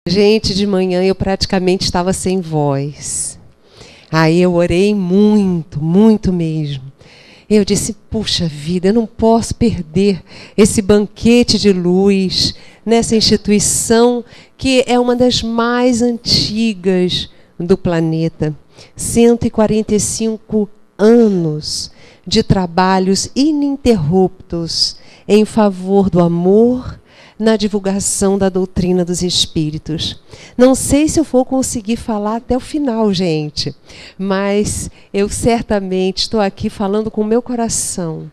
Gente, de manhã eu praticamente estava sem voz. Aí eu orei muito, muito mesmo. Eu disse, puxa vida, eu não posso perder esse banquete de luz nessa instituição que é uma das mais antigas do planeta. 145 anos de trabalhos ininterruptos em favor do amor, na divulgação da doutrina dos espíritos. Não sei se eu vou conseguir falar até o final, gente, mas eu certamente estou aqui falando com o meu coração,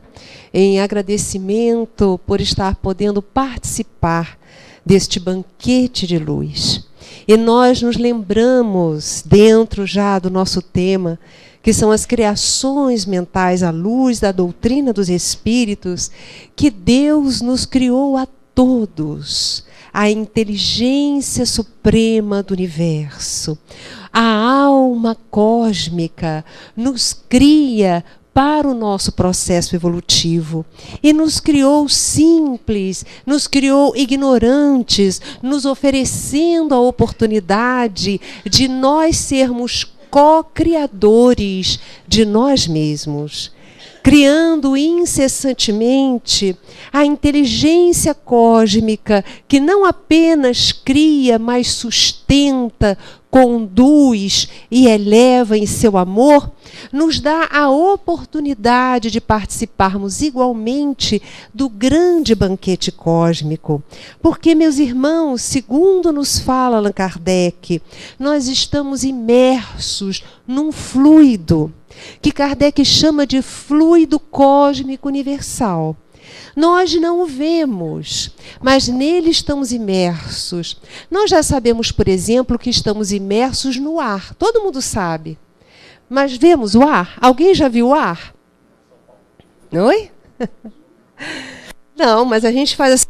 em agradecimento por estar podendo participar deste banquete de luz. E nós nos lembramos, dentro já do nosso tema, que são as criações mentais à luz da doutrina dos espíritos, que Deus nos criou a todos, a inteligência suprema do universo, a alma cósmica nos cria para o nosso processo evolutivo e nos criou simples, nos criou ignorantes, nos oferecendo a oportunidade de nós sermos co-criadores de nós mesmos, criando incessantemente a inteligência cósmica que não apenas cria, mas sustenta, conduz e eleva em seu amor, nos dá a oportunidade de participarmos igualmente do grande banquete cósmico. Porque, meus irmãos, segundo nos fala Allan Kardec, nós estamos imersos num fluido, que Kardec chama de fluido cósmico universal. Nós não o vemos, mas nele estamos imersos. Nós já sabemos, por exemplo, que estamos imersos no ar. Todo mundo sabe. Mas vemos o ar? Alguém já viu o ar? Oi? Não, mas a gente faz assim,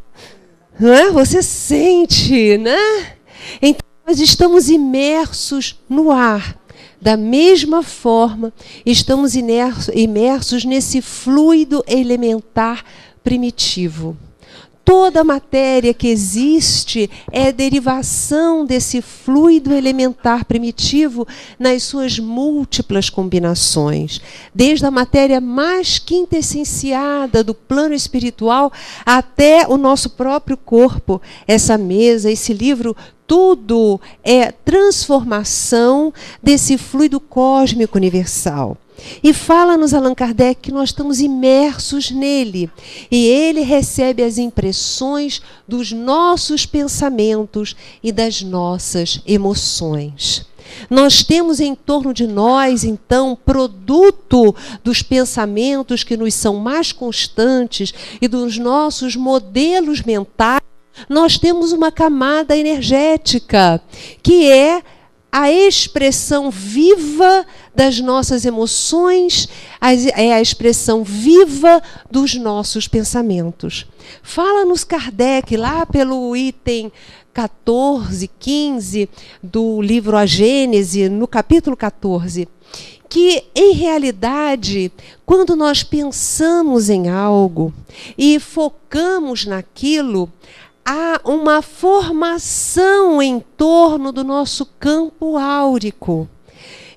não é? Você sente, né? Então, nós estamos imersos no ar. Da mesma forma, estamos imersos nesse fluido elementar primitivo. Toda a matéria que existe é derivação desse fluido elementar primitivo nas suas múltiplas combinações. Desde a matéria mais quintessenciada do plano espiritual até o nosso próprio corpo. Essa mesa, esse livro, tudo é transformação desse fluido cósmico universal. E fala-nos Allan Kardec que nós estamos imersos nele. E ele recebe as impressões dos nossos pensamentos e das nossas emoções. Nós temos em torno de nós, então, produto dos pensamentos que nos são mais constantes e dos nossos modelos mentais, nós temos uma camada energética, que é a expressão viva das nossas emoções, é a expressão viva dos nossos pensamentos. Fala-nos Kardec, lá pelo item 14, 15 do livro A Gênese, no capítulo 14, que, em realidade, quando nós pensamos em algo e focamos naquilo, há uma formação em torno do nosso campo áurico,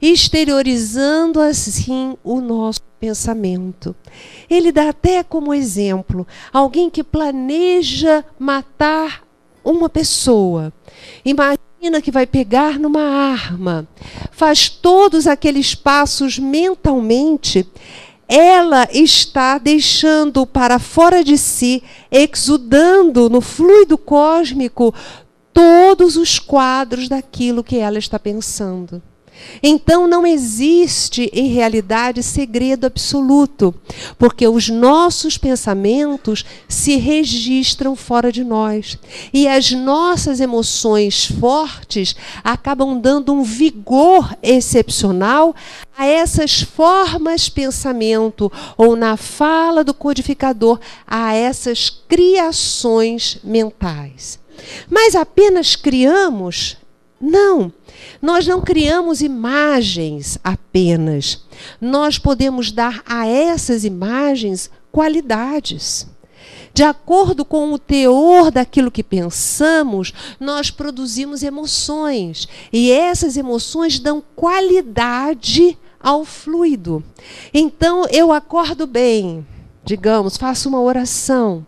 exteriorizando assim o nosso pensamento. Ele dá até como exemplo alguém que planeja matar uma pessoa. Imagina que vai pegar numa arma, faz todos aqueles passos mentalmente. Ela está deixando para fora de si, exudando no fluido cósmico, todos os quadros daquilo que ela está pensando. Então não existe, em realidade, segredo absoluto, porque os nossos pensamentos se registram fora de nós. E as nossas emoções fortes acabam dando um vigor excepcional a essas formas de pensamento, ou na fala do codificador, a essas criações mentais. Mas apenas criamos? Não. Nós não criamos imagens apenas. Nós podemos dar a essas imagens qualidades. De acordo com o teor daquilo que pensamos, nós produzimos emoções. E essas emoções dão qualidade ao fluido. Então, eu acordo bem, digamos, faço uma oração.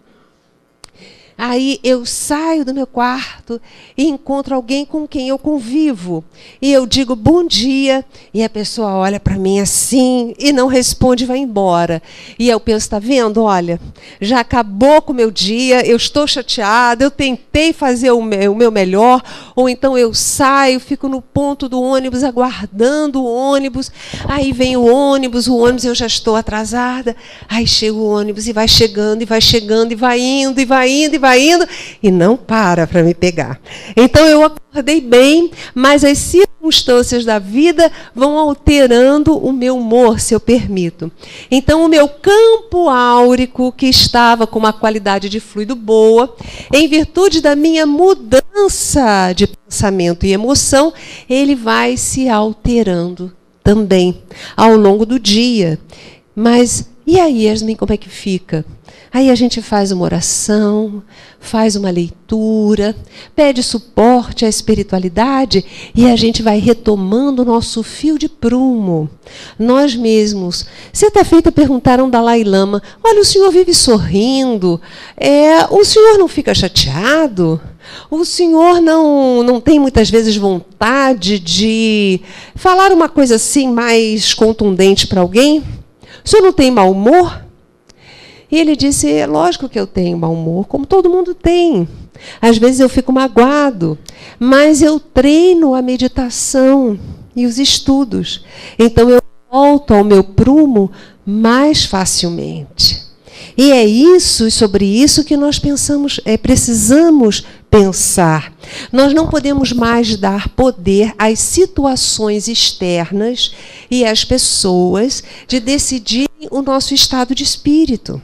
Aí eu saio do meu quarto e encontro alguém com quem eu convivo. E eu digo bom dia, e a pessoa olha para mim assim e não responde e vai embora. E eu penso, está vendo? Olha, já acabou com o meu dia, eu estou chateada, eu tentei fazer o meu melhor, ou então eu saio, fico no ponto do ônibus, aguardando o ônibus. Aí vem o ônibus eu já estou atrasada. Aí chega o ônibus e vai chegando, e vai chegando, e vai indo, e vai indo, e vai indo, e não para me pegar. Então eu acordei bem, mas as circunstâncias da vida vão alterando o meu humor, se eu permito. Então o meu campo áurico, que estava com uma qualidade de fluido boa, em virtude da minha mudança de pensamento e emoção, ele vai se alterando também ao longo do dia. Mas e aí, Yasmin, como é que fica? Aí a gente faz uma oração, faz uma leitura, pede suporte à espiritualidade e a gente vai retomando o nosso fio de prumo. Nós mesmos. Certa feita perguntaram ao Dalai Lama, olha, o senhor vive sorrindo, o senhor não fica chateado? O senhor não tem muitas vezes vontade de falar uma coisa assim mais contundente para alguém? O senhor não tem mau humor? E ele disse, é lógico que eu tenho mau humor, como todo mundo tem. Às vezes eu fico magoado, mas eu treino a meditação e os estudos. Então eu volto ao meu prumo mais facilmente. E é isso e sobre isso que nós precisamos pensar. Nós não podemos mais dar poder às situações externas e às pessoas de decidirem o nosso estado de espírito.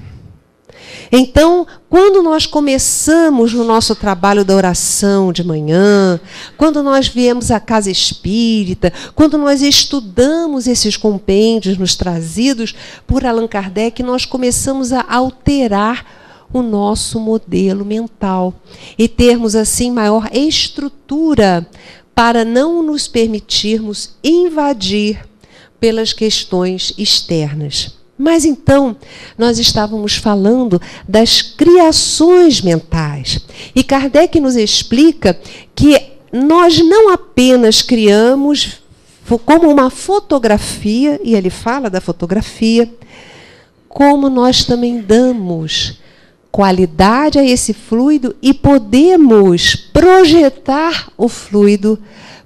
Então, quando nós começamos no nosso trabalho da oração de manhã, quando nós viemos à casa espírita, quando nós estudamos esses compêndios nos trazidos por Allan Kardec, nós começamos a alterar o nosso modelo mental e termos assim maior estrutura para não nos permitirmos invadir pelas questões externas. Mas então, nós estávamos falando das criações mentais. E Kardec nos explica que nós não apenas criamos como uma fotografia, e ele fala da fotografia, como nós também damos qualidade a esse fluido e podemos projetar o fluido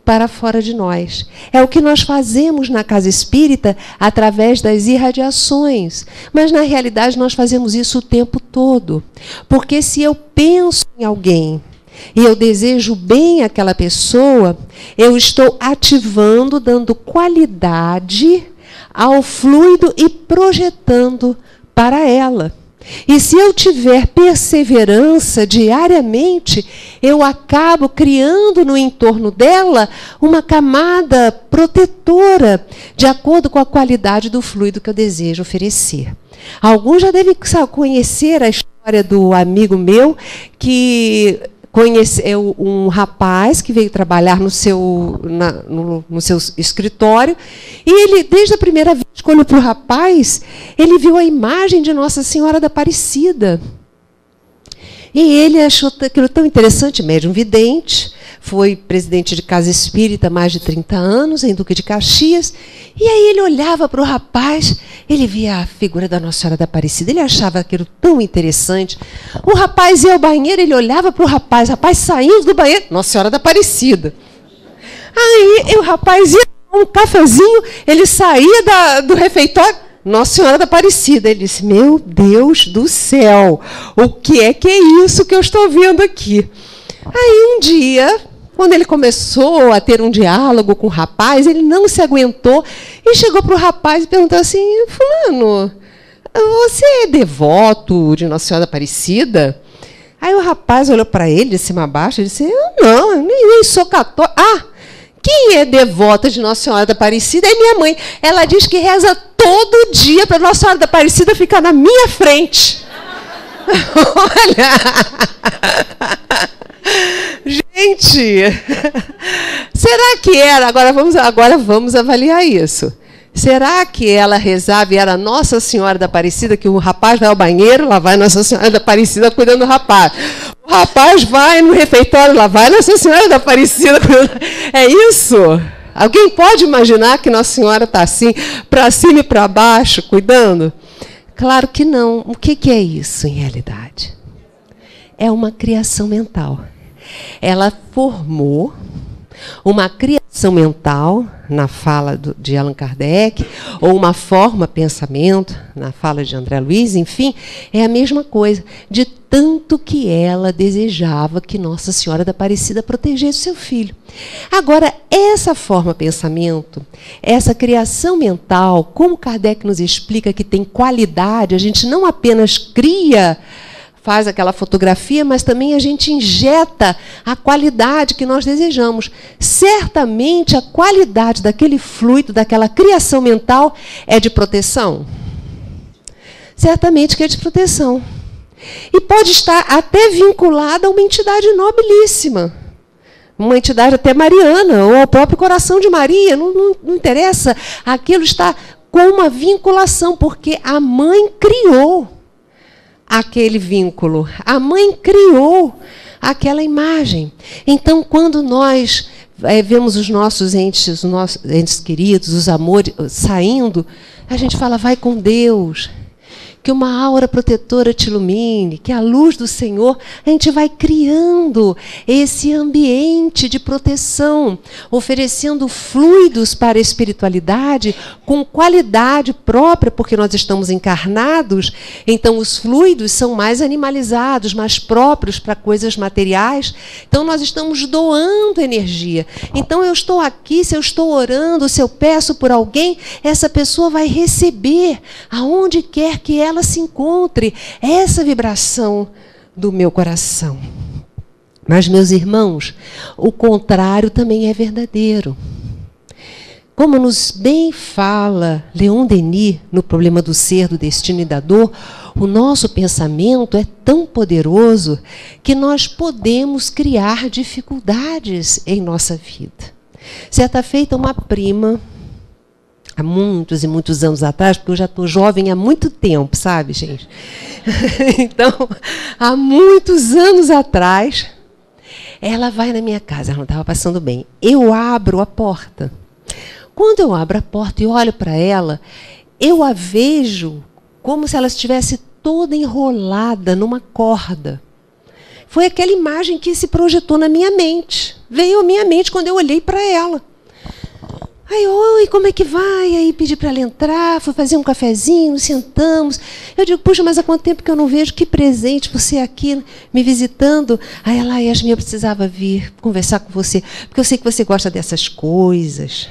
para fora de nós. É o que nós fazemos na casa espírita através das irradiações. Mas, na realidade, nós fazemos isso o tempo todo. Porque se eu penso em alguém e eu desejo bem àquela pessoa, eu estou ativando, dando qualidade ao fluido e projetando para ela. E se eu tiver perseverança diariamente, eu acabo criando no entorno dela uma camada protetora, de acordo com a qualidade do fluido que eu desejo oferecer. Alguns já devem conhecer a história do amigo meu, que conheceu um rapaz que veio trabalhar no seu escritório, e ele, desde a primeira vez que olhou para o rapaz, ele viu a imagem de Nossa Senhora da Aparecida. E ele achou aquilo tão interessante, médium vidente, foi presidente de casa espírita há mais de 30 anos, em Duque de Caxias, e aí ele olhava para o rapaz, ele via a figura da Nossa Senhora da Aparecida, ele achava aquilo tão interessante. O rapaz ia ao banheiro, ele olhava para o rapaz saindo do banheiro, Nossa Senhora da Aparecida. Aí o rapaz ia tomar um cafezinho, ele saía do refeitório, Nossa Senhora da Aparecida. Ele disse, meu Deus do céu, o que é isso que eu estou vendo aqui? Aí um dia, quando ele começou a ter um diálogo com o rapaz, ele não se aguentou e chegou para o rapaz e perguntou assim, fulano, você é devoto de Nossa Senhora da Aparecida? Aí o rapaz olhou para ele de cima a baixo e disse, eu nem sou católico. Quem é devota de Nossa Senhora da Aparecida é minha mãe. Ela diz que reza todo dia para Nossa Senhora da Aparecida ficar na minha frente. Olha! Gente, será que era? Agora vamos avaliar isso. Será que ela rezava e era Nossa Senhora da Aparecida, que o rapaz vai ao banheiro, lá vai Nossa Senhora da Aparecida cuidando do rapaz. O rapaz vai no refeitório, lá vai Nossa Senhora da Aparecida cuidando. É isso? Alguém pode imaginar que Nossa Senhora está assim, para cima e para baixo, cuidando? Claro que não. O que é isso, em realidade? É uma criação mental. Ela formou uma criação mental, na fala de Allan Kardec, ou uma forma-pensamento, na fala de André Luiz, enfim, é a mesma coisa, de tanto que ela desejava que Nossa Senhora da Aparecida protegesse seu filho. Agora, essa forma-pensamento, essa criação mental, como Kardec nos explica que tem qualidade, a gente não apenas cria, faz aquela fotografia, mas também a gente injeta a qualidade que nós desejamos. Certamente a qualidade daquele fluido, daquela criação mental, é de proteção. Certamente que é de proteção. E pode estar até vinculada a uma entidade nobilíssima. Uma entidade até mariana, ou ao próprio coração de Maria, não interessa. Aquilo está com uma vinculação, porque a mãe criou aquele vínculo. A mãe criou aquela imagem. Então, quando nós vemos os nossos entes queridos, os amores, saindo, a gente fala, vai com Deus. Que uma aura protetora te ilumine, que a luz do Senhor, a gente vai criando esse ambiente de proteção, oferecendo fluidos para a espiritualidade com qualidade própria, porque nós estamos encarnados, então os fluidos são mais animalizados, mais próprios para coisas materiais, então nós estamos doando energia. Então eu estou aqui, se eu estou orando, se eu peço por alguém, essa pessoa vai receber, aonde quer que ela se encontre, essa vibração do meu coração. Mas, meus irmãos, o contrário também é verdadeiro. Como nos bem fala Leon Denis no problema do ser, do destino e da dor, o nosso pensamento é tão poderoso que nós podemos criar dificuldades em nossa vida. Certa feita, uma prima, há muitos e muitos anos atrás, porque eu já estou jovem há muito tempo, sabe, gente? Então, há muitos anos atrás, ela vai na minha casa, ela não estava passando bem. Eu abro a porta. Quando eu abro a porta e olho para ela, eu a vejo como se ela estivesse toda enrolada numa corda. Foi aquela imagem que se projetou na minha mente. Veio à minha mente quando eu olhei para ela. Aí, oi, como é que vai? Aí pedi para ela entrar, fui fazer um cafezinho, sentamos. Eu digo, puxa, mas há quanto tempo que eu não vejo? Que presente você aqui me visitando. Aí ela, Yasmin, eu precisava vir conversar com você, porque eu sei que você gosta dessas coisas.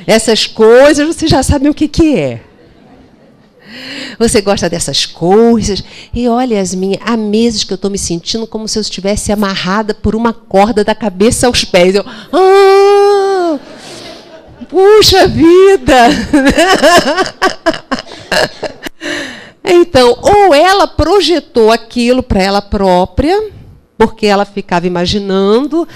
Essas coisas, você já sabe o que é. Você gosta dessas coisas. E olha, Yasmin, há meses que eu estou me sentindo como se eu estivesse amarrada por uma corda da cabeça aos pés. Eu, puxa vida! Então, ou ela projetou aquilo para ela própria, porque ela ficava imaginando,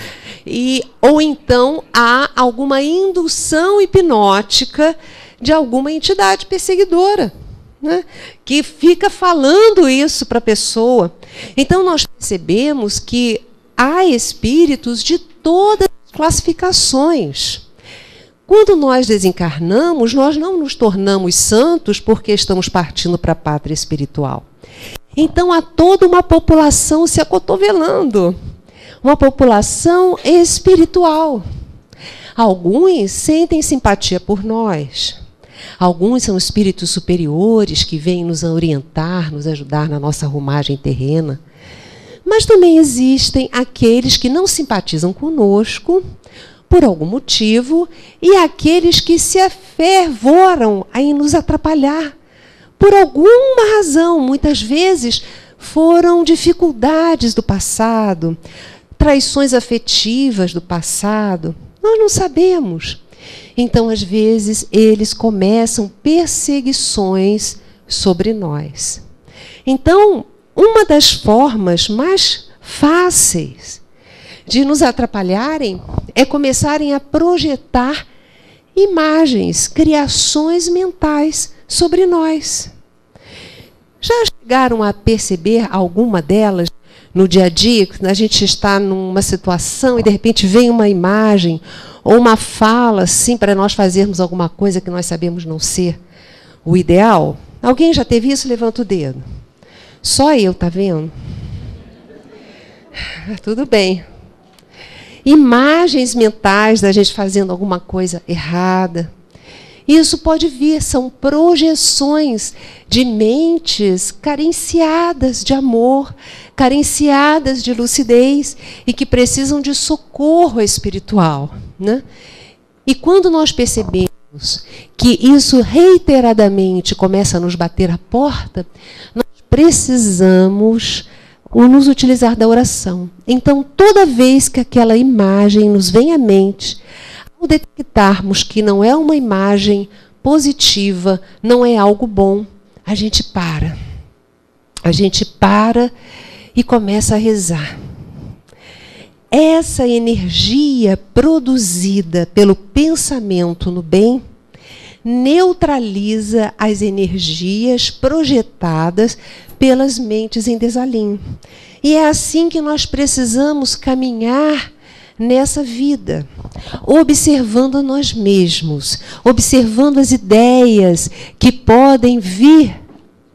ou então há alguma indução hipnótica de alguma entidade perseguidora, né, que fica falando isso para a pessoa. Então, nós percebemos que há espíritos de todas as classificações. Quando nós desencarnamos, nós não nos tornamos santos porque estamos partindo para a pátria espiritual. Então, há toda uma população se acotovelando, uma população espiritual. Alguns sentem simpatia por nós. Alguns são espíritos superiores que vêm nos orientar, nos ajudar na nossa arrumagem terrena. Mas também existem aqueles que não simpatizam conosco, por algum motivo, e aqueles que se afervoram em nos atrapalhar, por alguma razão. Muitas vezes foram dificuldades do passado, traições afetivas do passado. Nós não sabemos. Então, às vezes, eles começam perseguições sobre nós. Então, uma das formas mais fáceis de nos atrapalharem é começarem a projetar imagens, criações mentais sobre nós. Já chegaram a perceber alguma delas no dia a dia? A gente está numa situação e de repente vem uma imagem ou uma fala assim para nós fazermos alguma coisa que nós sabemos não ser o ideal? Alguém já teve isso? Levanta o dedo. Só eu, tá vendo? Tudo bem. Imagens mentais da gente fazendo alguma coisa errada. Isso pode vir, são projeções de mentes carenciadas de amor, carenciadas de lucidez e que precisam de socorro espiritual, né? E quando nós percebemos que isso reiteradamente começa a nos bater a porta, nós precisamos nos utilizar da oração. Então, toda vez que aquela imagem nos vem à mente, ao detectarmos que não é uma imagem positiva, não é algo bom, a gente para. A gente para e começa a rezar. Essa energia produzida pelo pensamento no bem neutraliza as energias projetadas pelas mentes em desalinho. E é assim que nós precisamos caminhar nessa vida, observando a nós mesmos, observando as ideias que podem vir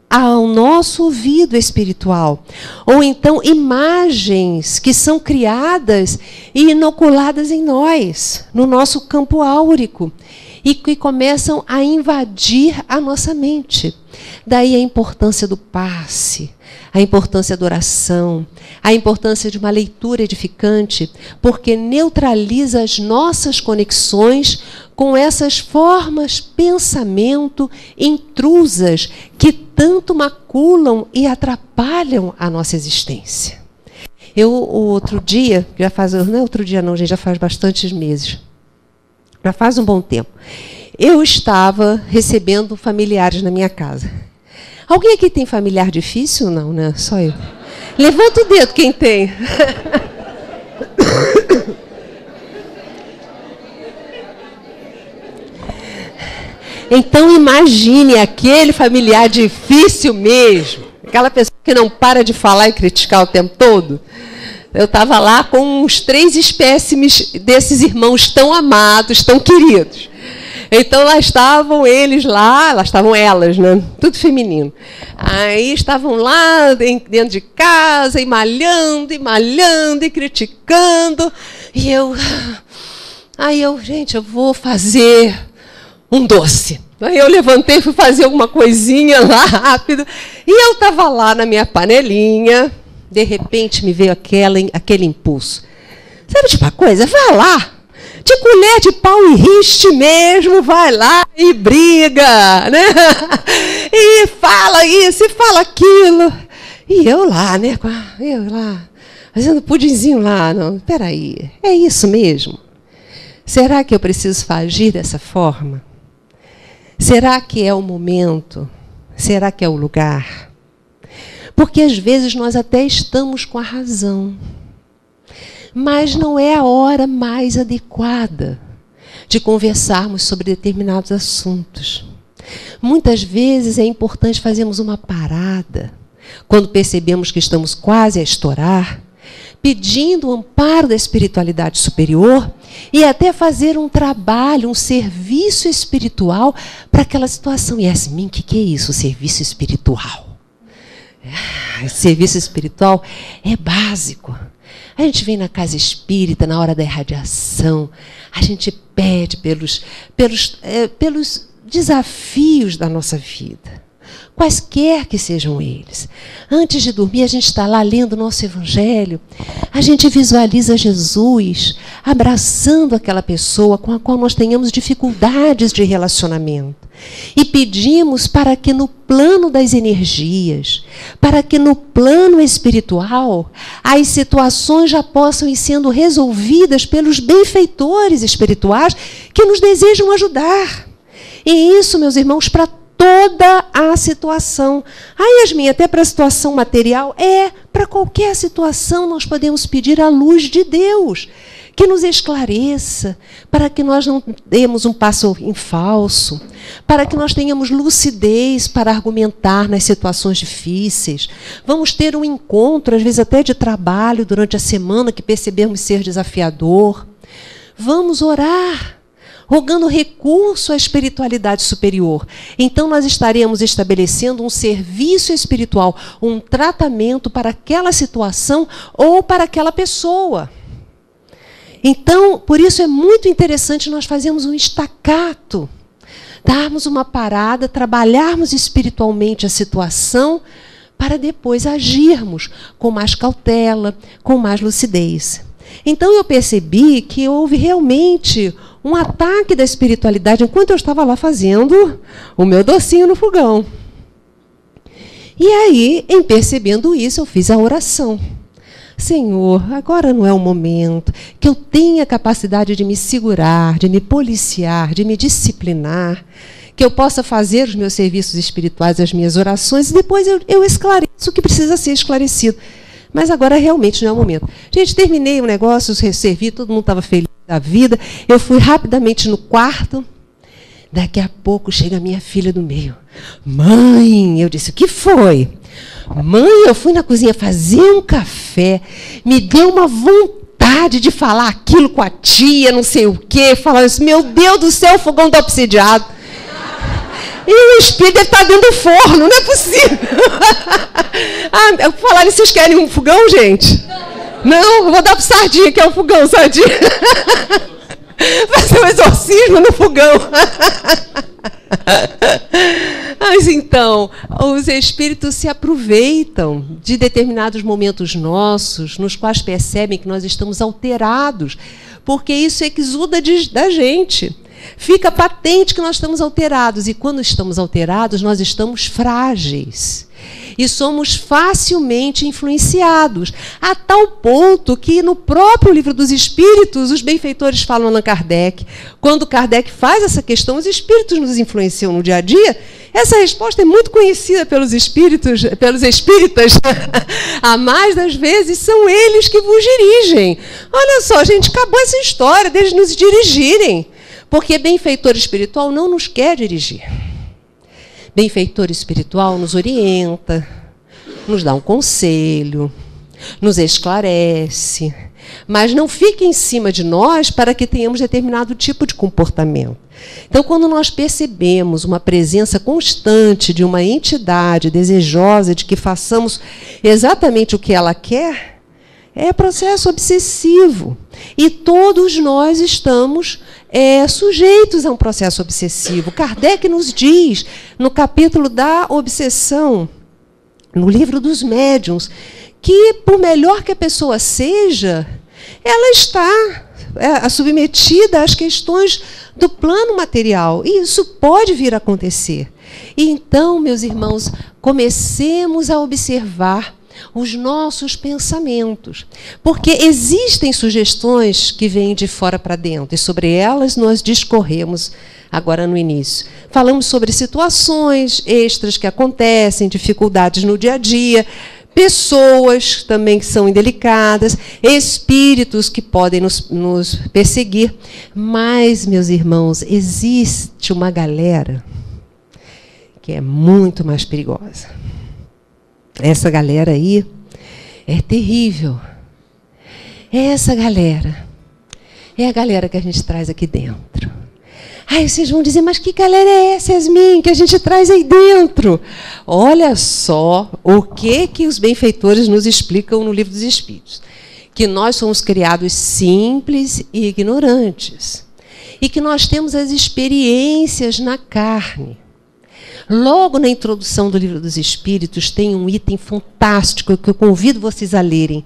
ao nosso ouvido espiritual, ou então imagens que são criadas e inoculadas em nós, no nosso campo áurico, e que começam a invadir a nossa mente. Daí a importância do passe, a importância da oração, a importância de uma leitura edificante, porque neutraliza as nossas conexões com essas formas pensamento intrusas que tanto maculam e atrapalham a nossa existência. Eu, outro dia, não é outro dia não, gente, já faz bastantes meses, já faz um bom tempo, eu estava recebendo familiares na minha casa. Alguém aqui tem familiar difícil? Não, né? Só eu. Levanta o dedo quem tem. Então imagine aquele familiar difícil mesmo, aquela pessoa que não para de falar e criticar o tempo todo. Eu estava lá com uns 3 espécimes desses irmãos tão amados, tão queridos. Então lá estavam eles lá estavam elas, né? Tudo feminino. Aí estavam lá dentro de casa, e malhando e criticando. E gente, eu vou fazer um doce. Aí eu levantei e fui fazer alguma coisinha lá rápido. E eu estava lá na minha panelinha. De repente me veio aquele impulso. Sabe de uma coisa? Vai lá. De colher de pau e riste mesmo, vai lá e briga, né? E fala isso, e fala aquilo. E eu lá, né? Fazendo pudinzinho lá. Não, espera aí, é isso mesmo? Será que eu preciso agir dessa forma? Será que é o momento? Será que é o lugar? Porque às vezes nós até estamos com a razão, mas não é a hora mais adequada de conversarmos sobre determinados assuntos. Muitas vezes é importante fazermos uma parada, quando percebemos que estamos quase a estourar, pedindo o amparo da espiritualidade superior e até fazer um trabalho, um serviço espiritual para aquela situação. Yasmin, o que é isso, serviço espiritual? Serviço espiritual é básico. A gente vem na casa espírita, na hora da irradiação, a gente pede pelos desafios da nossa vida, quaisquer que sejam eles. Antes de dormir, a gente está lá lendo o nosso Evangelho, a gente visualiza Jesus abraçando aquela pessoa com a qual nós tenhamos dificuldades de relacionamento. E pedimos para que no plano das energias, para que no plano espiritual, as situações já possam ir sendo resolvidas pelos benfeitores espirituais que nos desejam ajudar. E isso, meus irmãos, para toda a situação. Yasmin, até para a situação material, para qualquer situação nós podemos pedir a luz de Deus, que nos esclareça, para que nós não demos um passo em falso, para que nós tenhamos lucidez para argumentar nas situações difíceis. Vamos ter um encontro, às vezes até de trabalho, durante a semana, que percebemos ser desafiador. Vamos orar, rogando recurso à espiritualidade superior. Então nós estaremos estabelecendo um serviço espiritual, um tratamento para aquela situação ou para aquela pessoa. Então, por isso é muito interessante nós fazermos um estacato, darmos uma parada, trabalharmos espiritualmente a situação, para depois agirmos com mais cautela, com mais lucidez. Então eu percebi que houve realmente um ataque da espiritualidade enquanto eu estava lá fazendo o meu docinho no fogão. E aí, em percebendo isso, eu fiz a oração. Senhor, agora não é o momento, que eu tenha capacidade de me segurar, de me policiar, de me disciplinar, que eu possa fazer os meus serviços espirituais, as minhas orações, e depois eu esclareço o que precisa ser esclarecido. Mas agora realmente não é o momento. Gente, terminei o negócio, servi, todo mundo estava feliz da vida, eu fui rapidamente no quarto, daqui a pouco chega a minha filha do meio. Mãe, eu disse, o que foi? Mãe, eu fui na cozinha fazer um café, me deu uma vontade de falar aquilo com a tia, não sei o quê, falando assim, meu Deus do céu, o fogão está obsidiado. E o espírito deve estar dentro do forno, não é possível. Falaram, vocês querem um fogão, gente? Não, eu vou dar para o Sardinha, que é o fogão, Sardinha. Fazer um exorcismo no fogão. Mas então, os espíritos se aproveitam de determinados momentos nossos, nos quais percebem que nós estamos alterados, porque isso exuda da gente. Fica patente que nós estamos alterados, e quando estamos alterados, nós estamos frágeis. E somos facilmente influenciados, a tal ponto que no próprio Livro dos Espíritos, os benfeitores falam a Allan Kardec, quando Kardec faz essa questão, os espíritos nos influenciam no dia a dia, essa resposta é muito conhecida pelos espíritas, a mais das vezes são eles que vos dirigem. Olha só, gente, acabou essa história deles nos dirigirem, porque benfeitor espiritual não nos quer dirigir. Benfeitor espiritual nos orienta, nos dá um conselho, nos esclarece, mas não fica em cima de nós para que tenhamos determinado tipo de comportamento. Então, quando nós percebemos uma presença constante de uma entidade desejosa de que façamos exatamente o que ela quer, é processo obsessivo. E todos nós estamos sujeitos a um processo obsessivo. Kardec nos diz, no capítulo da obsessão, no livro dos médiuns, que, por melhor que a pessoa seja, ela está submetida às questões do plano material. E isso pode vir a acontecer. E então, meus irmãos, comecemos a observar os nossos pensamentos, porque existem sugestões que vêm de fora para dentro, e sobre elas nós discorremos agora no início. Falamos sobre situações extras que acontecem, dificuldades no dia a dia, pessoas também que são indelicadas, espíritos que podem nos perseguir. Mas, meus irmãos, existe uma galera que é muito mais perigosa. Essa galera aí é terrível. Essa galera é a galera que a gente traz aqui dentro. Aí vocês vão dizer, mas que galera é essa, Yasmin, que a gente traz aí dentro? Olha só o que os benfeitores nos explicam no Livro dos Espíritos. Que nós somos criados simples e ignorantes. E que nós temos as experiências na carne. Logo na introdução do Livro dos Espíritos tem um item fantástico que eu convido vocês a lerem.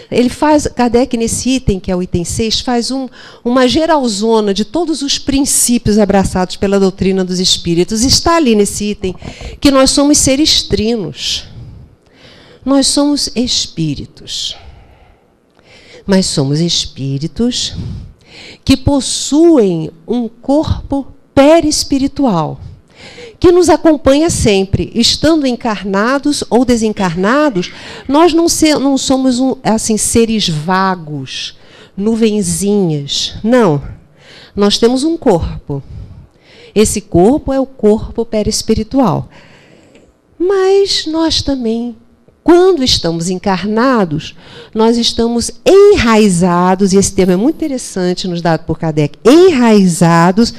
Ele faz, Kardec nesse item, que é o item 6, faz uma geralzona de todos os princípios abraçados pela doutrina dos Espíritos. Está ali nesse item que nós somos seres trinos. Nós somos espíritos. Mas somos espíritos que possuem um corpo perispiritual, que nos acompanha sempre. Estando encarnados ou desencarnados, nós não somos assim, seres vagos, nuvenzinhas. Não. Nós temos um corpo. Esse corpo é o corpo perispiritual. Mas nós também, quando estamos encarnados, nós estamos enraizados, e esse termo é muito interessante, nos dado por Kardec, enraizados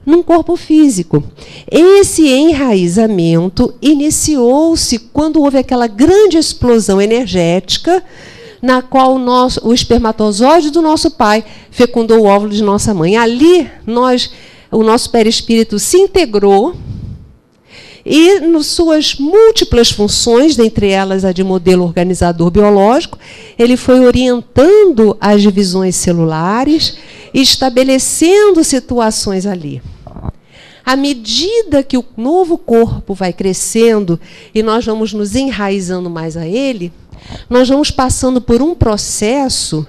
num corpo físico. Esse enraizamento iniciou-se quando houve aquela grande explosão energética, na qual o espermatozoide do nosso pai fecundou o óvulo de nossa mãe. Ali, o nosso perispírito se integrou e, nas suas múltiplas funções, dentre elas a de modelo organizador biológico, ele foi orientando as divisões celulares e estabelecendo situações ali. À medida que o novo corpo vai crescendo e nós vamos nos enraizando mais a ele, nós vamos passando por um processo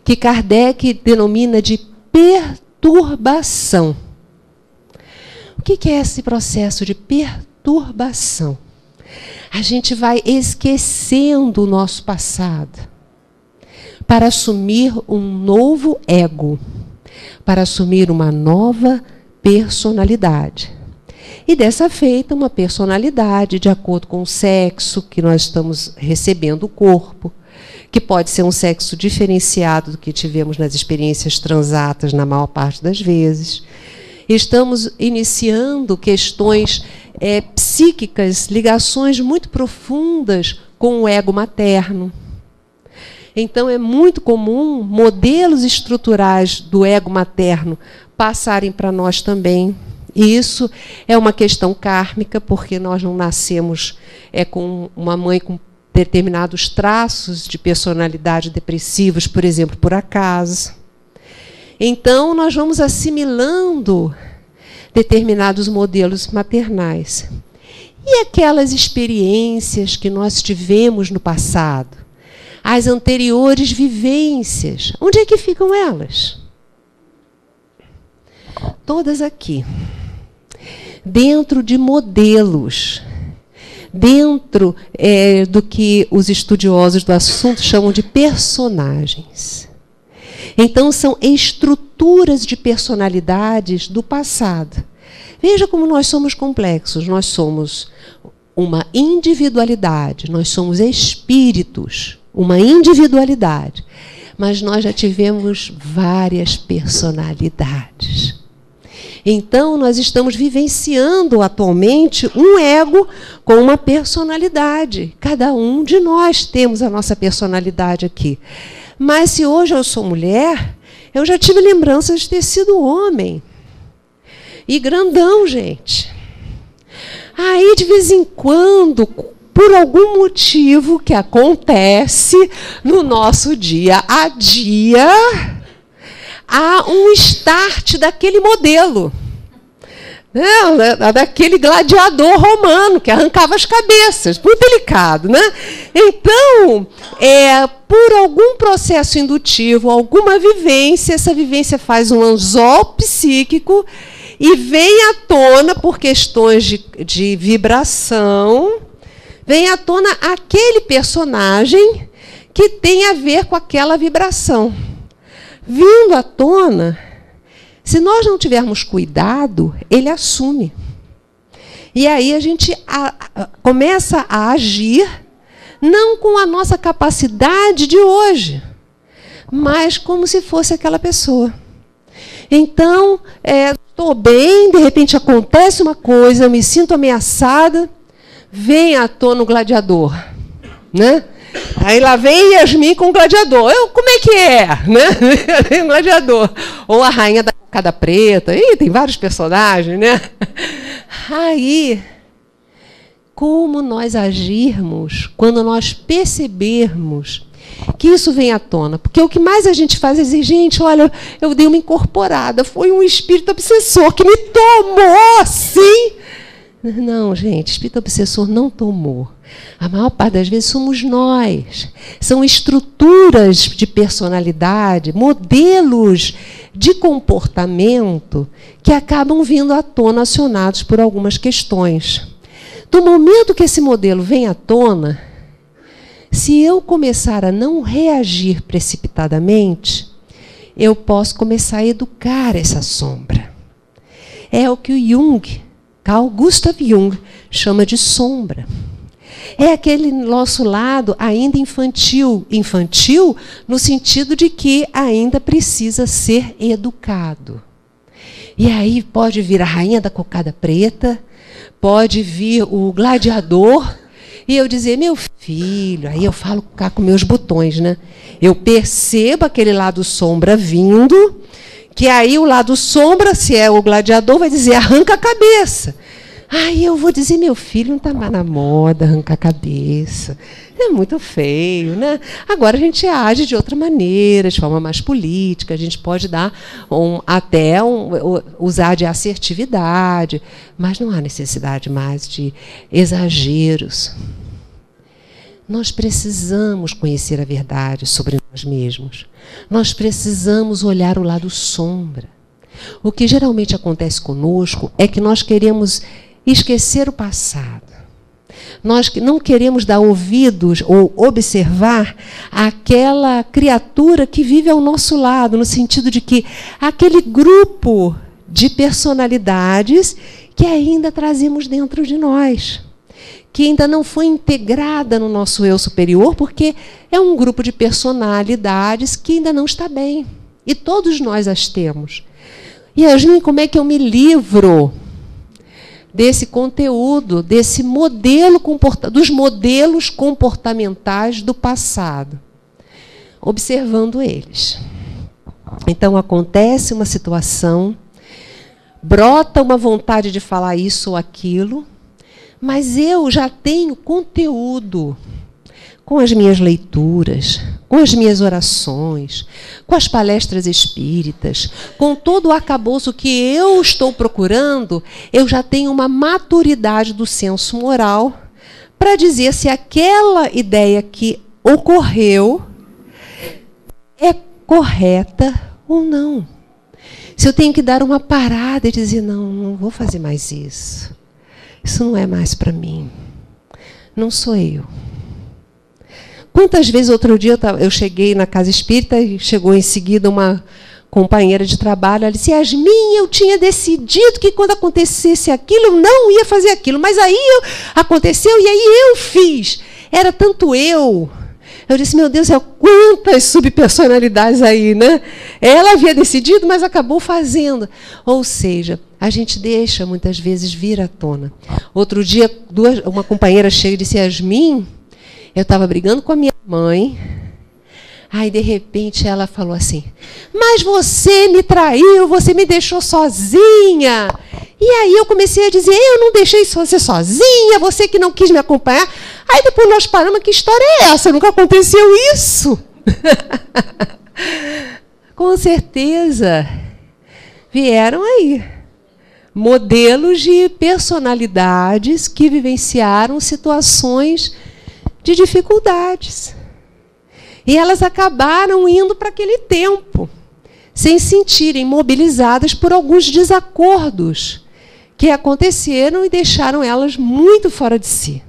que Kardec denomina de perturbação. O que é esse processo de perturbação? A gente vai esquecendo o nosso passado para assumir um novo ego, para assumir uma nova personalidade. E dessa feita, uma personalidade de acordo com o sexo que nós estamos recebendo o corpo, que pode ser um sexo diferenciado do que tivemos nas experiências transatas na maior parte das vezes. Estamos iniciando questões psíquicas, ligações muito profundas com o ego materno. Então, é muito comum modelos estruturais do ego materno passarem para nós também. E isso é uma questão kármica, porque nós não nascemos com uma mãe com determinados traços de personalidade depressivos, por exemplo, por acaso. Então, nós vamos assimilando determinados modelos maternais. E aquelas experiências que nós tivemos no passado? As anteriores vivências, onde é que ficam elas? Todas aqui. Dentro de modelos, dentro do que os estudiosos do assunto chamam de personagens. Então, são estruturas de personalidades do passado. Veja como nós somos complexos. Nós somos uma individualidade, nós somos espíritos, uma individualidade. Mas nós já tivemos várias personalidades. Então, nós estamos vivenciando atualmente um ego com uma personalidade. Cada um de nós temos a nossa personalidade aqui. Mas se hoje eu sou mulher, eu já tive lembranças de ter sido homem. E grandão, gente. Aí, de vez em quando, por algum motivo que acontece no nosso dia a dia, há um start daquele modelo. Daquele gladiador romano que arrancava as cabeças. Muito delicado, né? Então, por algum processo indutivo, alguma vivência, essa vivência faz um anzol psíquico e vem à tona, por questões de vibração, vem à tona aquele personagem que tem a ver com aquela vibração. Vindo à tona, se nós não tivermos cuidado, ele assume. E aí a gente começa a agir, não com a nossa capacidade de hoje, mas como se fosse aquela pessoa. Então, estou bem, de repente acontece uma coisa, eu me sinto ameaçada, vem à tona o gladiador, né? Aí lá vem Yasmin com o gladiador. Como é que é? Né? Tem um gladiador. Ou a rainha da cocada preta. Ih, tem vários personagens, né? Aí, como nós agirmos quando nós percebermos que isso vem à tona? Porque o que mais a gente faz é dizer, gente, olha, eu dei uma incorporada, foi um espírito obsessor que me tomou, sim. Não, gente, espírito obsessor não tomou. A maior parte das vezes somos nós. São estruturas de personalidade, modelos de comportamento que acabam vindo à tona acionados por algumas questões. Do momento que esse modelo vem à tona, se eu começar a não reagir precipitadamente, eu posso começar a educar essa sombra. É o que o Jung, Carl Gustav Jung, chama de sombra. É aquele nosso lado ainda infantil. Infantil no sentido de que ainda precisa ser educado. E aí pode vir a rainha da cocada preta, pode vir o gladiador, e eu dizer, meu filho, aí eu falo cá com meus botões, né? Eu percebo aquele lado sombra vindo, que aí o lado sombra, se é o gladiador, vai dizer, arranca a cabeça. Aí eu vou dizer, meu filho, não está mais na moda arrancar a cabeça. É muito feio, né? Agora a gente age de outra maneira, de forma mais política, a gente pode dar usar de assertividade, mas não há necessidade mais de exageros. Nós precisamos conhecer a verdade sobre nós mesmos. Nós precisamos olhar o lado sombra. O que geralmente acontece conosco é que nós queremos esquecer o passado. Nós não queremos dar ouvidos ou observar aquela criatura que vive ao nosso lado, no sentido de que aquele grupo de personalidades que ainda trazemos dentro de nós, que ainda não foi integrada no nosso eu superior, porque é um grupo de personalidades que ainda não está bem. E todos nós as temos. Yasmin, como é que eu me livro desse conteúdo, desse modelo, dos modelos comportamentais do passado? Observando eles. Então, acontece uma situação, brota uma vontade de falar isso ou aquilo, mas eu já tenho conteúdo com as minhas leituras, com as minhas orações, com as palestras espíritas, com todo o arcabouço que eu estou procurando, eu já tenho uma maturidade do senso moral para dizer se aquela ideia que ocorreu é correta ou não. Se eu tenho que dar uma parada e dizer, não vou fazer mais isso. Isso não é mais para mim. Não sou eu. Quantas vezes, outro dia, eu cheguei na casa espírita e chegou em seguida uma companheira de trabalho, ela disse, Yasmin, eu tinha decidido que quando acontecesse aquilo, eu não ia fazer aquilo, mas aí aconteceu e aí eu fiz. Era tanto eu. Eu disse, meu Deus, quantas subpersonalidades aí, né? Ela havia decidido, mas acabou fazendo. Ou seja, a gente deixa muitas vezes vir à tona. Outro dia, uma companheira chega e disse, Yasmin, eu estava brigando com a minha mãe, aí de repente ela falou assim, mas você me traiu, você me deixou sozinha. E aí eu comecei a dizer, eu não deixei você sozinha, você que não quis me acompanhar. Aí depois nós paramos, que história é essa? Nunca aconteceu isso. Com certeza, vieram aí modelos de personalidades que vivenciaram situações de dificuldades. E elas acabaram indo para aquele tempo, sem se sentirem mobilizadas por alguns desacordos que aconteceram e deixaram elas muito fora de si.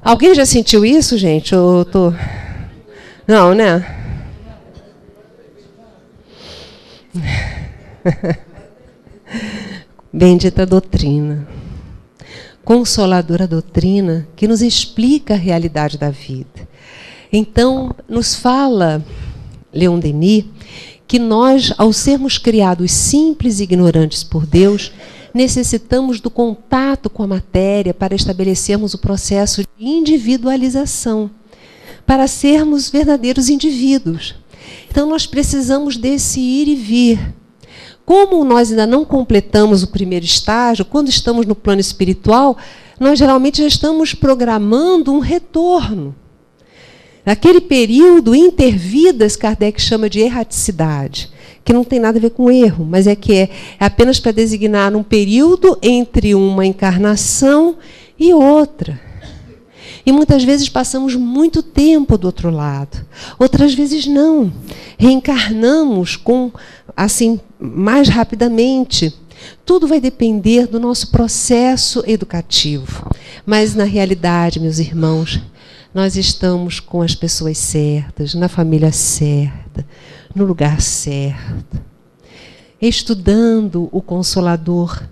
Alguém já sentiu isso, gente? Eu tô... Não, né? Bendita doutrina. Consoladora doutrina que nos explica a realidade da vida. Então, nos fala Leon Denis que nós, ao sermos criados simples e ignorantes por Deus, necessitamos do contato com a matéria para estabelecermos o processo de individualização, para sermos verdadeiros indivíduos. Então, nós precisamos desse ir e vir. Como nós ainda não completamos o primeiro estágio, quando estamos no plano espiritual, nós geralmente já estamos programando um retorno. Naquele período intervidas, Kardec chama de erraticidade, que não tem nada a ver com erro, mas é apenas para designar um período entre uma encarnação e outra. E muitas vezes passamos muito tempo do outro lado. Outras vezes não. Reencarnamos assim, mais rapidamente. Tudo vai depender do nosso processo educativo. Mas, na realidade, meus irmãos, nós estamos com as pessoas certas, na família certa, no lugar certo, estudando o Consolador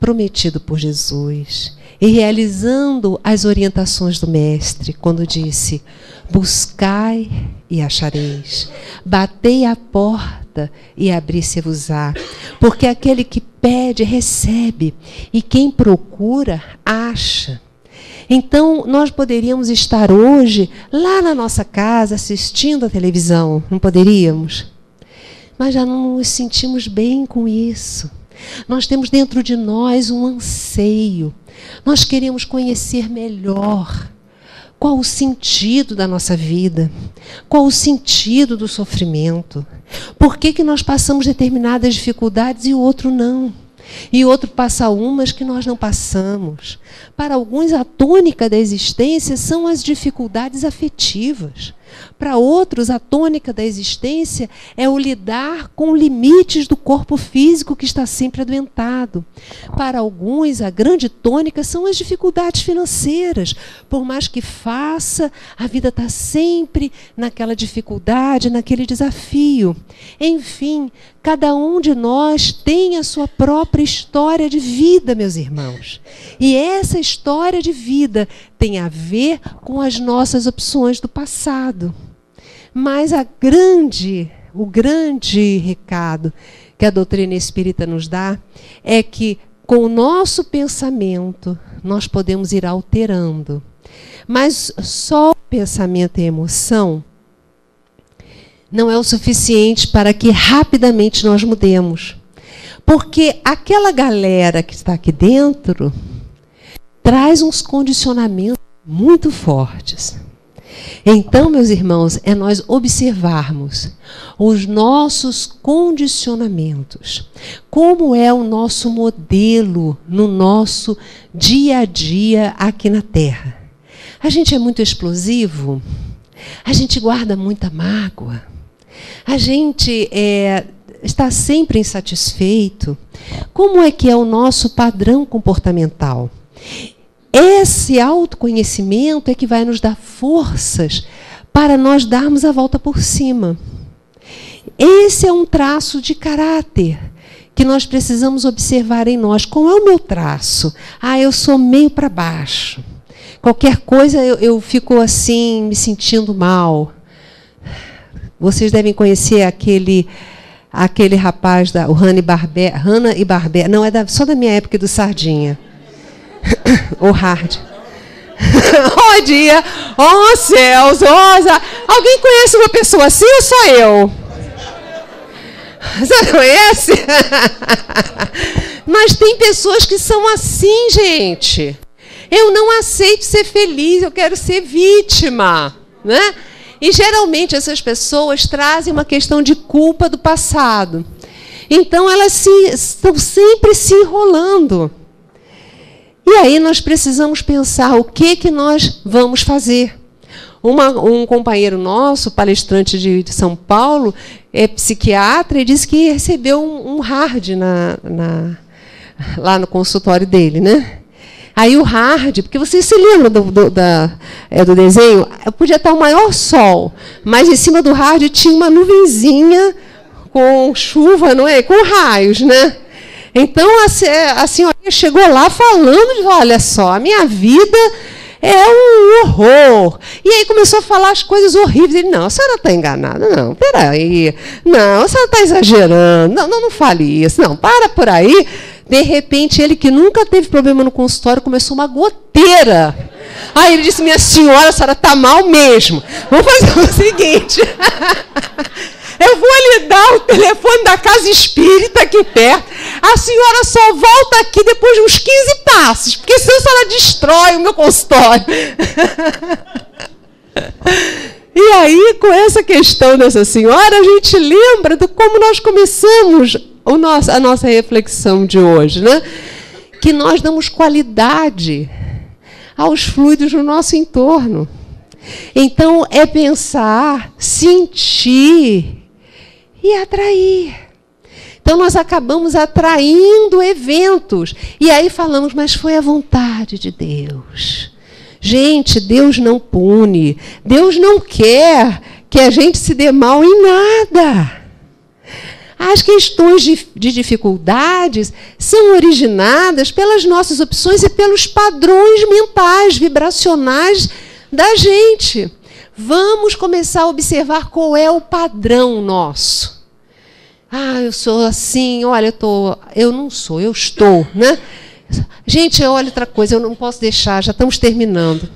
prometido por Jesus e realizando as orientações do Mestre, quando disse: buscai e achareis, batei à porta e abrir-se-vos-á, porque aquele que pede, recebe, e quem procura, acha. Então, nós poderíamos estar hoje lá na nossa casa assistindo a televisão, não poderíamos? Mas já não nos sentimos bem com isso. Nós temos dentro de nós um anseio. Nós queremos conhecer melhor qual o sentido da nossa vida, qual o sentido do sofrimento. Por que nós passamos determinadas dificuldades e o outro não? E o outro passa umas que nós não passamos. Para alguns, a tônica da existência são as dificuldades afetivas. Para outros, a tônica da existência é o lidar com limites do corpo físico que está sempre adoentado. Para alguns, a grande tônica são as dificuldades financeiras. Por mais que faça, a vida está sempre naquela dificuldade, naquele desafio. Enfim, cada um de nós tem a sua própria história de vida, meus irmãos. E essa história de vida tem a ver com as nossas opções do passado. Mas o grande recado que a doutrina espírita nos dá é que, com o nosso pensamento, nós podemos ir alterando. Mas só o pensamento e a emoção não é o suficiente para que rapidamente nós mudemos. Porque aquela galera que está aqui dentro traz uns condicionamentos muito fortes. Então, meus irmãos, é nós observarmos os nossos condicionamentos. Como é o nosso modelo no nosso dia a dia aqui na Terra? A gente é muito explosivo? A gente guarda muita mágoa? A gente está sempre insatisfeito? Como é que é o nosso padrão comportamental? Esse autoconhecimento é que vai nos dar forças para nós darmos a volta por cima. Esse é um traço de caráter que nós precisamos observar em nós. Qual é o meu traço? Eu sou meio para baixo. Qualquer coisa eu fico assim, me sentindo mal. Vocês devem conhecer aquele rapaz, o Hanna e Barbera. Não, só da minha época do Sardinha. O Hard. Bom dia. Céus. Alguém conhece uma pessoa assim ou só eu? Você conhece? Mas tem pessoas que são assim, gente. Eu não aceito ser feliz, eu quero ser vítima, né? E geralmente essas pessoas trazem uma questão de culpa do passado. Então elas estão sempre se enrolando. E aí nós precisamos pensar o que nós vamos fazer. Um companheiro nosso, palestrante de São Paulo, é psiquiatra e disse que recebeu um hard lá no consultório dele, né? Aí o hard, porque vocês se lembram do desenho? Podia estar o maior sol, mas em cima do hard tinha uma nuvenzinha com chuva, não é? Com raios, né? Então, a senhora chegou lá falando, olha só, a minha vida é um horror. E aí começou a falar as coisas horríveis. Ele, não, a senhora está enganada. Não, peraí. Não, a senhora está exagerando. Não fale isso. Não, para por aí. De repente, ele que nunca teve problema no consultório, começou uma goteira. Aí ele disse, minha senhora, a senhora está mal mesmo. Vamos fazer o seguinte... Eu vou lhe dar o telefone da casa espírita aqui perto. A senhora só volta aqui depois de uns 15 passos, porque senão a senhora destrói o meu consultório. E aí, com essa questão dessa senhora, a gente lembra de como nós começamos a nossa reflexão de hoje, né? Que nós damos qualidade aos fluidos no nosso entorno. Então, é pensar, sentir e atrair. Então, nós acabamos atraindo eventos. E aí falamos, mas foi a vontade de Deus. Gente, Deus não pune. Deus não quer que a gente se dê mal em nada. As questões de dificuldades são originadas pelas nossas opções e pelos padrões mentais, vibracionais da gente. Vamos começar a observar qual é o padrão nosso. Eu sou assim, olha, eu não sou, eu estou, né? Gente, olha outra coisa, eu não posso deixar, já estamos terminando.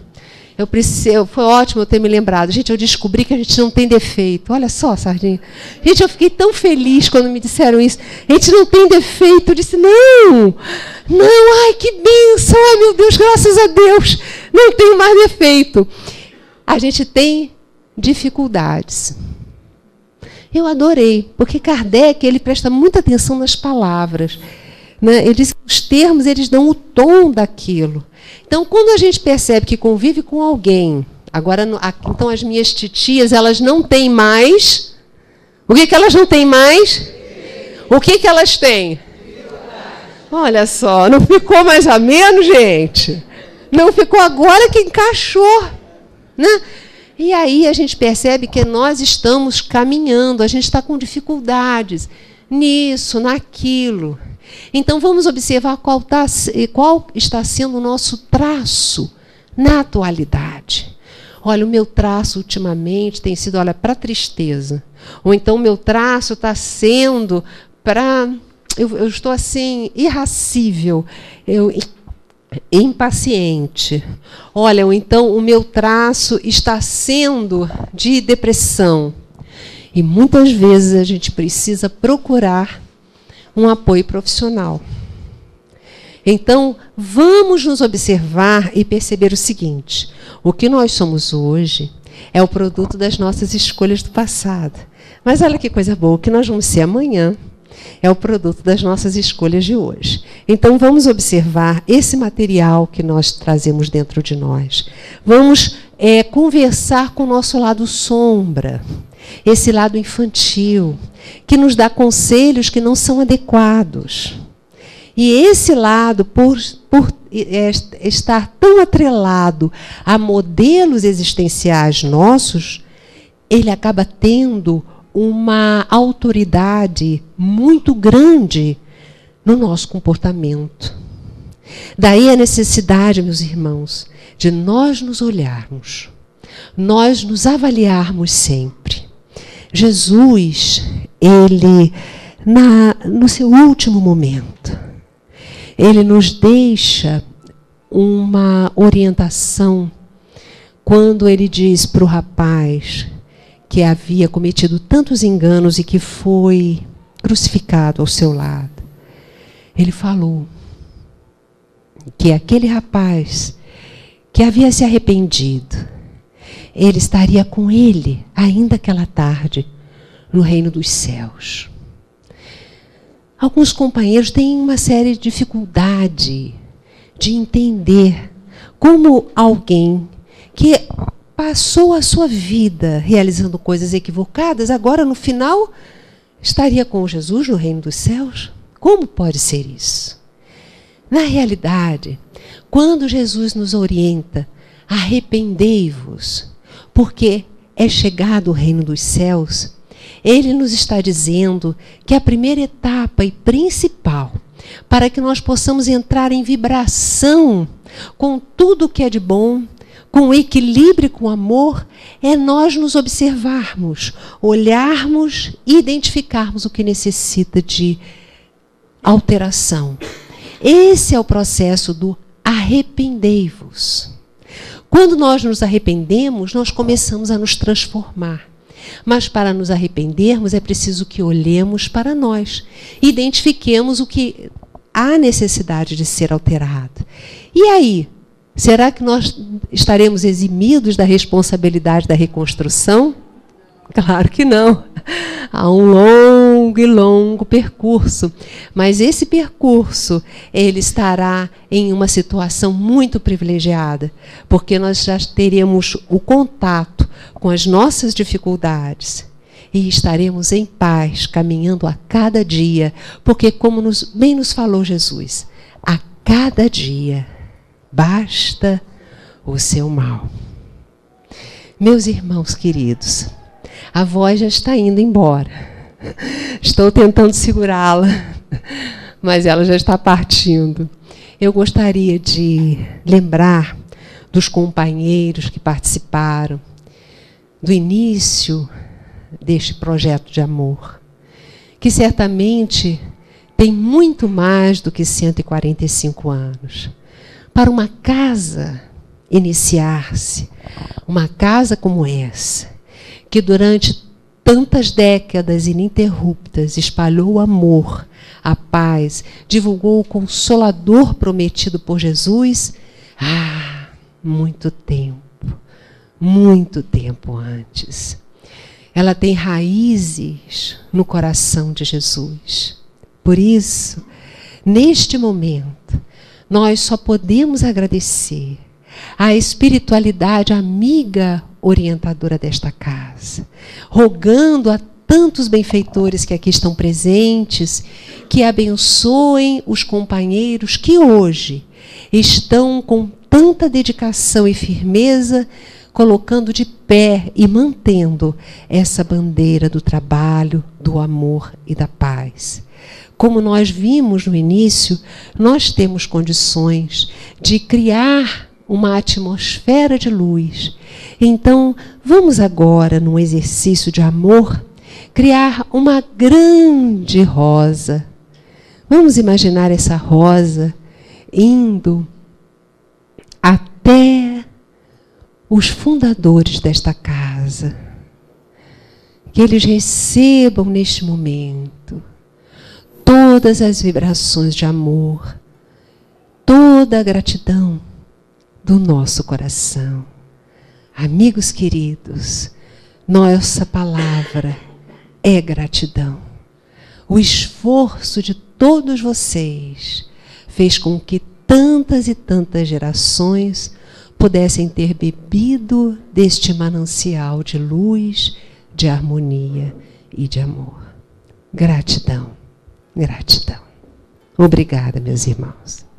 Foi ótimo eu ter me lembrado. Gente, eu descobri que a gente não tem defeito. Olha só, Sardinha. Gente, eu fiquei tão feliz quando me disseram isso. A gente não tem defeito. Eu disse, não, ai, que bênção. Ai, meu Deus, graças a Deus. Não tenho mais defeito. A gente tem dificuldades. Eu adorei, porque Kardec, ele presta muita atenção nas palavras. Né? Ele diz que os termos, eles dão o tom daquilo. Então, quando a gente percebe que convive com alguém, agora, então as minhas titias, elas não têm mais... O que elas não têm mais? O que elas têm? Olha só, não ficou mais ameno, gente? Não ficou agora que encaixou. Né? E aí a gente percebe que nós estamos caminhando, a gente está com dificuldades nisso, naquilo. Então, vamos observar qual está sendo o nosso traço na atualidade. Olha, o meu traço ultimamente tem sido, olha, para tristeza. Ou então o meu traço está sendo para... Eu estou assim, irascível, impaciente. Olha, ou então o meu traço está sendo de depressão. E muitas vezes a gente precisa procurar um apoio profissional. Então, vamos nos observar e perceber o seguinte: o que nós somos hoje é o produto das nossas escolhas do passado. Mas olha que coisa boa, o que nós vamos ser amanhã é o produto das nossas escolhas de hoje. Então, vamos observar esse material que nós trazemos dentro de nós. Vamos conversar com o nosso lado sombra, esse lado infantil, que nos dá conselhos que não são adequados. E esse lado, por estar tão atrelado a modelos existenciais nossos, ele acaba tendo uma autoridade muito grande no nosso comportamento. Daí a necessidade, meus irmãos, de nós nos olharmos, nós nos avaliarmos sempre. Jesus, ele, no seu último momento, ele nos deixa uma orientação quando ele diz para o rapaz que havia cometido tantos enganos e que foi crucificado ao seu lado. Ele falou que aquele rapaz que havia se arrependido, ele estaria com ele, ainda aquela tarde, no reino dos céus. Alguns companheiros têm uma séria dificuldade de entender como alguém que passou a sua vida realizando coisas equivocadas, agora, no final, estaria com Jesus no reino dos céus? Como pode ser isso? Na realidade, quando Jesus nos orienta, arrependei-vos, porque é chegado o reino dos céus, ele nos está dizendo que a primeira etapa e principal para que nós possamos entrar em vibração com tudo que é de bom, com equilíbrio e com amor, é nós nos observarmos, olharmos e identificarmos o que necessita de alteração. Esse é o processo do arrependei-vos. Quando nós nos arrependemos, nós começamos a nos transformar. Mas para nos arrependermos é preciso que olhemos para nós, identifiquemos o que há necessidade de ser alterado. E aí, será que nós estaremos eximidos da responsabilidade da reconstrução? Claro que não. Há um longo e longo percurso, mas esse percurso ele estará em uma situação muito privilegiada, porque nós já teremos o contato com as nossas dificuldades e estaremos em paz, caminhando a cada dia, porque como bem nos falou Jesus, a cada dia basta o seu mal. Meus irmãos queridos, a voz já está indo embora. Estou tentando segurá-la, mas ela já está partindo. Eu gostaria de lembrar dos companheiros que participaram do início deste projeto de amor, que certamente tem muito mais do que 145 anos. Para uma casa iniciar-se, uma casa como essa, que durante tantas décadas ininterruptas espalhou o amor, a paz, divulgou o Consolador prometido por Jesus, muito tempo antes. Ela tem raízes no coração de Jesus. Por isso, neste momento, nós só podemos agradecer à espiritualidade amiga orientadora desta casa, rogando a tantos benfeitores que aqui estão presentes, que abençoem os companheiros que hoje estão com tanta dedicação e firmeza, colocando de pé e mantendo essa bandeira do trabalho, do amor e da paz. Como nós vimos no início, nós temos condições de criar uma atmosfera de luz. Então, vamos agora, num exercício de amor, criar uma grande rosa. Vamos imaginar essa rosa indo até os fundadores desta casa. Que eles recebam neste momento todas as vibrações de amor, toda a gratidão do nosso coração. Amigos queridos, nossa palavra é gratidão. O esforço de todos vocês fez com que tantas e tantas gerações pudessem ter bebido deste manancial de luz, de harmonia e de amor. Gratidão, gratidão. Obrigada, meus irmãos.